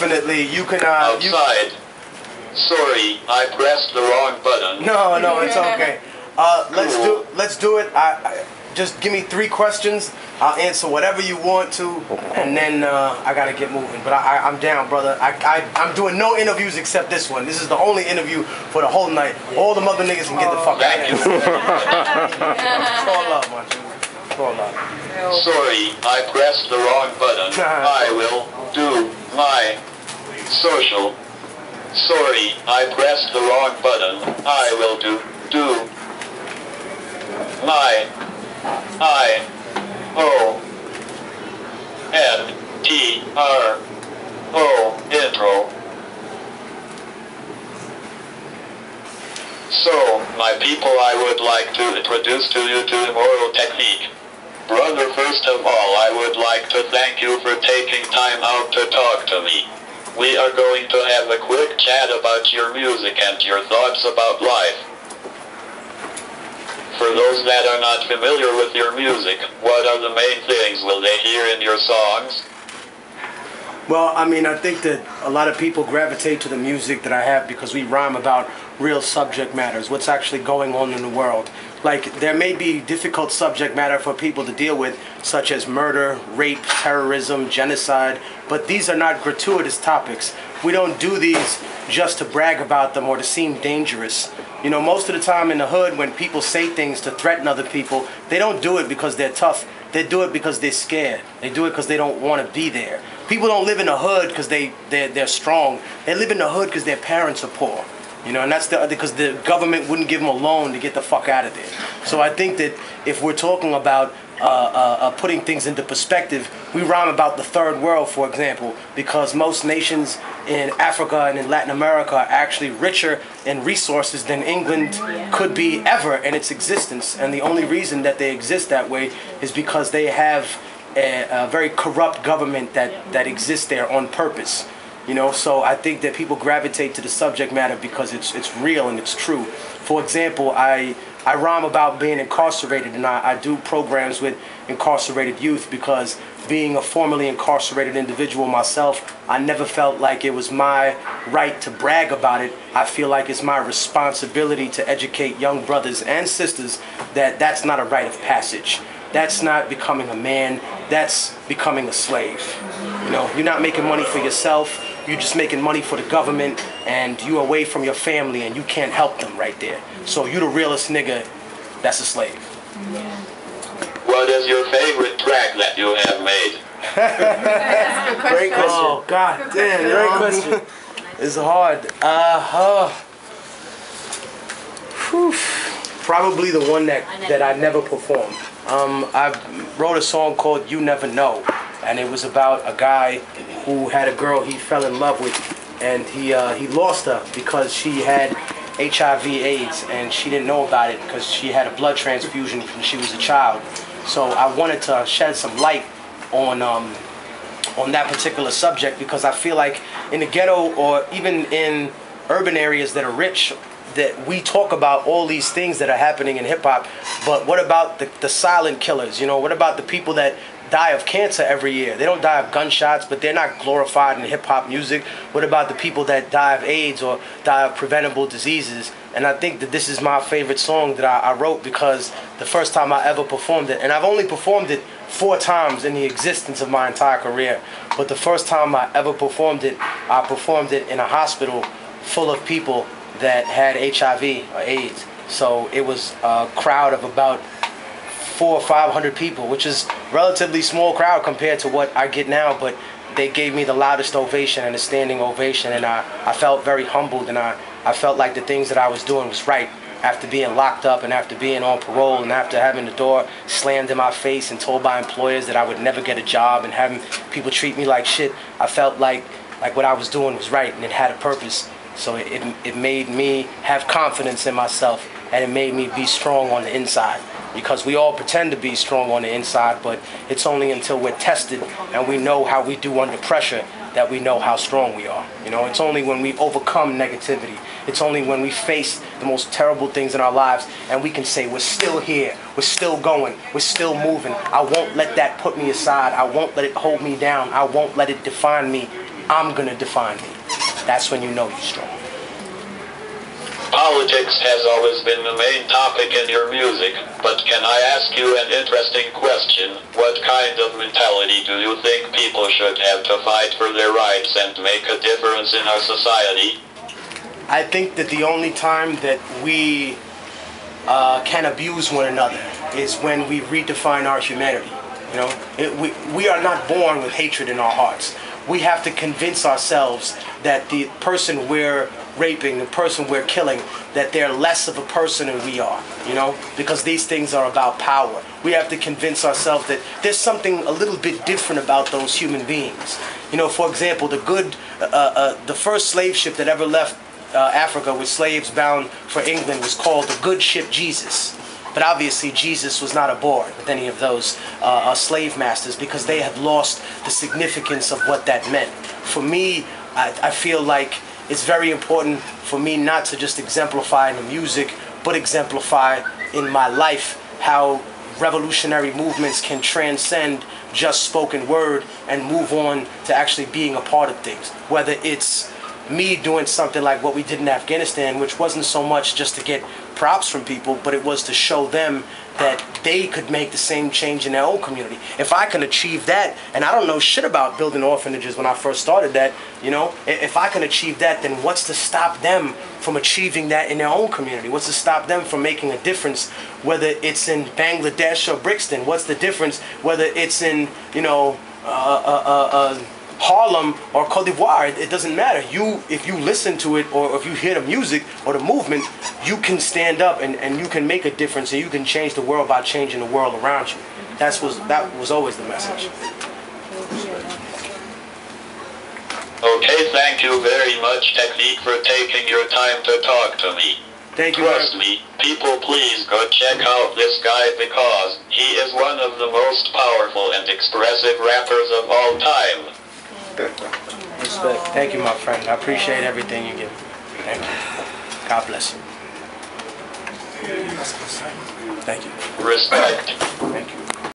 definitely. You can, outside. Sorry, I pressed the wrong button. No, it's okay. Let's do it. Just give me 3 questions. I'll answer whatever you want to, and then I gotta get moving. But I'm down, brother. I'm doing no interviews except this one. This is the only interview for the whole night. All the other niggas can get the fuck out of here. It's all love, my dude. It's all love. Sorry, I pressed the wrong button. I will do my social. Sorry, I pressed the wrong button. I will do my I-O-N-T-R-O intro. So, my people, I would like to introduce to you to Immortal Technique. Brother, first of all, I would like to thank you for taking time out to talk to me. We are going to have a quick chat about your music and your thoughts about life. For those that are not familiar with your music, what are the main things will they hear in your songs? Well, I mean, I think that a lot of people gravitate to the music that I have because we rhyme about real subject matters, what's actually going on in the world. Like, there may be difficult subject matter for people to deal with, such as murder, rape, terrorism, genocide, but these are not gratuitous topics. We don't do these just to brag about them or to seem dangerous. You know, most of the time in the hood, when people say things to threaten other people, they don't do it because they're tough. They do it because they're scared. They do it because they don't want to be there. People don't live in the hood because they're strong. They live in the hood because their parents are poor. You know, and that's because the government wouldn't give them a loan to get the fuck out of there. So I think that if we're talking about putting things into perspective, we rhyme about the third world, for example, because most nations in Africa and in Latin America are actually richer in resources than England could be ever in its existence. And the only reason that they exist that way is because they have a very corrupt government that exists there on purpose. You know, so I think that people gravitate to the subject matter because it's real and it's true. For example, I rhyme about being incarcerated, and I do programs with incarcerated youth because being a formerly incarcerated individual myself, I never felt like it was my right to brag about it. I feel like it's my responsibility to educate young brothers and sisters that that's not a rite of passage. That's not becoming a man, that's becoming a slave. You know, you're not making money for yourself, you're just making money for the government, and you're away from your family and you can't help them right there. So you the realest nigga, that's a slave. What is your favorite track that you have made? Great question. Oh, God damn, great question. It's hard. Probably the one that I never performed. I wrote a song called You Never Know, and it was about a guy who had a girl he fell in love with, and he lost her because she had HIV/AIDS, and she didn't know about it because she had a blood transfusion when she was a child. So I wanted to shed some light on that particular subject because I feel like in the ghetto or even in urban areas that are rich, that we talk about all these things that are happening in hip-hop, but what about the silent killers? You know, what about the people that die of cancer every year? They don't die of gunshots, but they're not glorified in hip-hop music. What about the people that die of AIDS or die of preventable diseases? And I think that this is my favorite song that I wrote because the first time I ever performed it, and I've only performed it 4 times in the existence of my entire career, but the first time I ever performed it, I performed it in a hospital full of people that had HIV or AIDS. So it was a crowd of about 400 or 500 people, which is a relatively small crowd compared to what I get now, but they gave me the loudest ovation and a standing ovation, and I felt very humbled, and I felt like the things that I was doing was right after being locked up and after being on parole and after having the door slammed in my face and told by employers that I would never get a job and having people treat me like shit. I felt like what I was doing was right and it had a purpose. So it made me have confidence in myself, and it made me be strong on the inside. Because we all pretend to be strong on the inside, but it's only until we're tested and we know how we do under pressure that we know how strong we are. You know, it's only when we overcome negativity. It's only when we face the most terrible things in our lives and we can say, we're still here, we're still going, we're still moving. I won't let that put me aside. I won't let it hold me down. I won't let it define me. I'm going to define me. That's when you know you're strong. Politics has always been the main topic in your music, but can I ask you an interesting question? What kind of mentality do you think people should have to fight for their rights and make a difference in our society? I think that the only time that we can abuse one another is when we redefine our humanity. You know, we are not born with hatred in our hearts. We have to convince ourselves that the person we're raping, the person we're killing, that they're less of a person than we are, you know, because these things are about power. We have to convince ourselves that there's something a little bit different about those human beings. You know, for example, the first slave ship that ever left Africa with slaves bound for England was called the Good Ship Jesus. But obviously Jesus was not aboard with any of those slave masters because they had lost the significance of what that meant. For me, I feel like it's very important for me not to just exemplify in the music, but exemplify in my life how revolutionary movements can transcend just spoken word and move on to actually being a part of things. Whether it's me doing something like what we did in Afghanistan, which wasn't so much just to get props from people, but it was to show them that they could make the same change in their own community. If I can achieve that, and I don't know shit about building orphanages when I first started that, you know, if I can achieve that, then what's to stop them from achieving that in their own community? What's to stop them from making a difference, whether it's in Bangladesh or Brixton? What's the difference whether it's in, you know, Harlem or Cote d'Ivoire? It doesn't matter. If you listen to it or if you hear the music or the movement, you can stand up and you can make a difference and you can change the world by changing the world around you. That was always the message. Okay, thank you very much, Technique, for taking your time to talk to me. Thank you. Trust me, people, please go check out this guy because he is one of the most powerful and expressive rappers of all time. Respect. Thank you, my friend. I appreciate everything you give me. Thank you. God bless you. Thank you. Respect. Thank you.